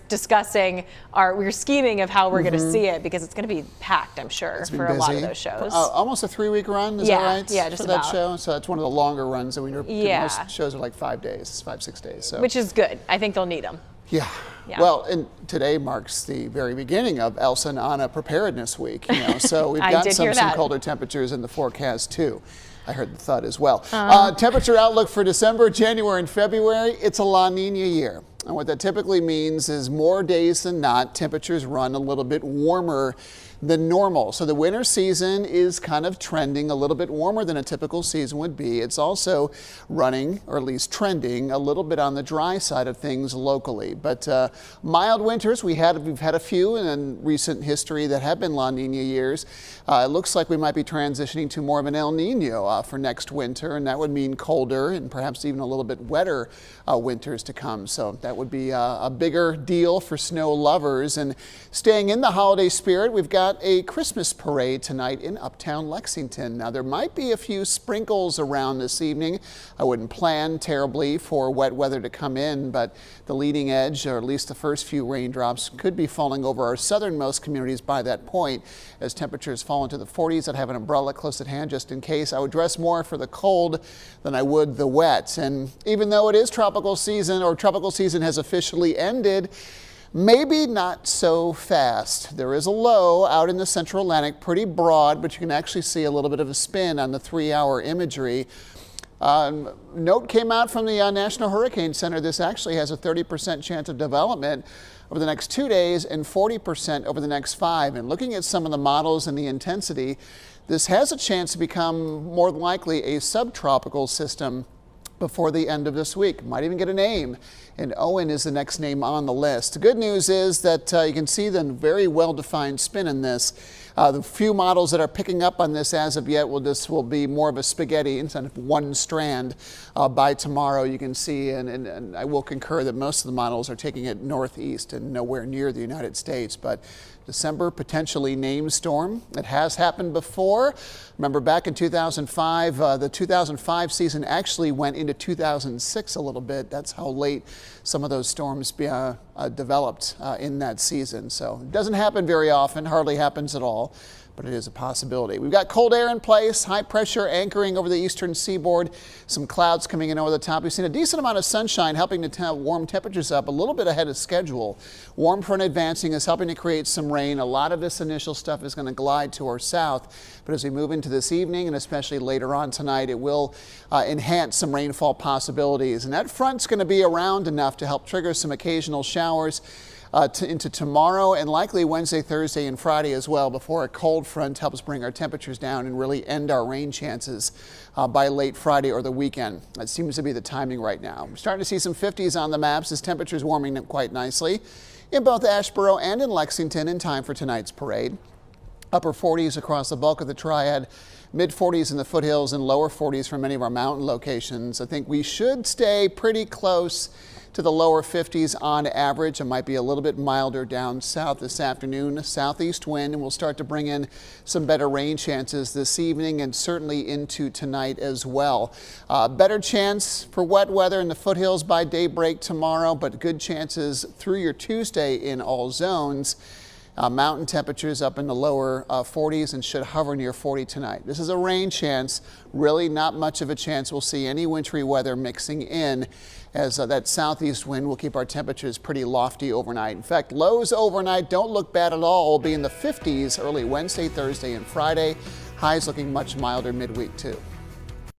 discussing we're scheming of how we're going to see it, because it's going to be packed, I'm sure, for a lot of those shows. Almost a 3-week run, is that right? Yeah, just for that show. So that's one of the longer runs that we know. Most shows are like 5 days, 5-6 days. So. Which is good. I think they'll need them. Yeah. Well, and today marks the very beginning of Elsa and Anna Preparedness Week. So we've got some colder temperatures in the forecast too. I heard the thud as well. Temperature outlook for December, January, and February. It's a La Nina year. And what that typically means is more days than not, temperatures run a little bit warmer than normal. So the winter season is kind of trending a little bit warmer than a typical season would be. It's also running, or at least trending, a little bit on the dry side of things locally. But mild winters, we've had a few in recent history that have been La Nina years. It looks like we might be transitioning to more of an El Nino for next winter, and that would mean colder and perhaps even a little bit wetter winters to come. So that would be a bigger deal for snow lovers. And staying in the holiday spirit, we've got a Christmas parade tonight in Uptown Lexington. Now, there might be a few sprinkles around this evening. I wouldn't plan terribly for wet weather to come in, but the leading edge, or at least the first few raindrops, could be falling over our southernmost communities by that point. As temperatures fall into the 40s, I'd have an umbrella close at hand just in case. I would dress more for the cold than I would the wet. And even though it is tropical season, or tropical season has officially ended, maybe not so fast. There is a low out in the central Atlantic, pretty broad, but you can actually see a little bit of a spin on the 3-hour imagery. Note came out from the National Hurricane Center. This actually has a 30% chance of development over the next 2 days and 40% over the next 5. And looking at some of the models and the intensity, this has a chance to become more than likely a subtropical system before the end of this week. Might even get a name, and Owen is the next name on the list. The good news is that you can see the very well-defined spin in this. The few models that are picking up on this as of yet, this will be more of a spaghetti instead of one strand. By tomorrow, you can see, and I will concur that most of the models are taking it northeast and nowhere near the United States. But December, potentially named storm. It has happened before. Remember back in 2005, the 2005 season actually went into 2006 a little bit. That's how late some of those storms developed in that season. So it doesn't happen very often, hardly happens at all, but it is a possibility. We've got cold air in place, high pressure anchoring over the eastern seaboard, some clouds coming in over the top. We've seen a decent amount of sunshine helping to warm temperatures up a little bit ahead of schedule. Warm front advancing is helping to create some rain. A lot of this initial stuff is going to glide to our south, but as we move into this evening and especially later on tonight, it will enhance some rainfall possibilities. And that front's going to be around enough to help trigger some occasional showers into tomorrow and likely Wednesday, Thursday, and Friday as well, before a cold front helps bring our temperatures down and really end our rain chances by late Friday or the weekend. That seems to be the timing right now. We're starting to see some 50s on the maps as temperatures warming up quite nicely in both Asheboro and in Lexington in time for tonight's parade. Upper 40s across the bulk of the triad, mid 40s in the foothills, and lower 40s for many of our mountain locations. I think we should stay pretty close to the lower 50s on average. It might be a little bit milder down south this afternoon. Southeast wind, and we'll start to bring in some better rain chances this evening and certainly into tonight as well. Better chance for wet weather in the foothills by daybreak tomorrow, but good chances through your Tuesday in all zones. Mountain temperatures up in the lower 40s and should hover near 40 tonight. This is a rain chance, really not much of a chance we'll see any wintry weather mixing in, as that southeast wind will keep our temperatures pretty lofty overnight. In fact, lows overnight don't look bad at all. We'll be in the 50s early Wednesday, Thursday, and Friday. Highs looking much milder midweek too.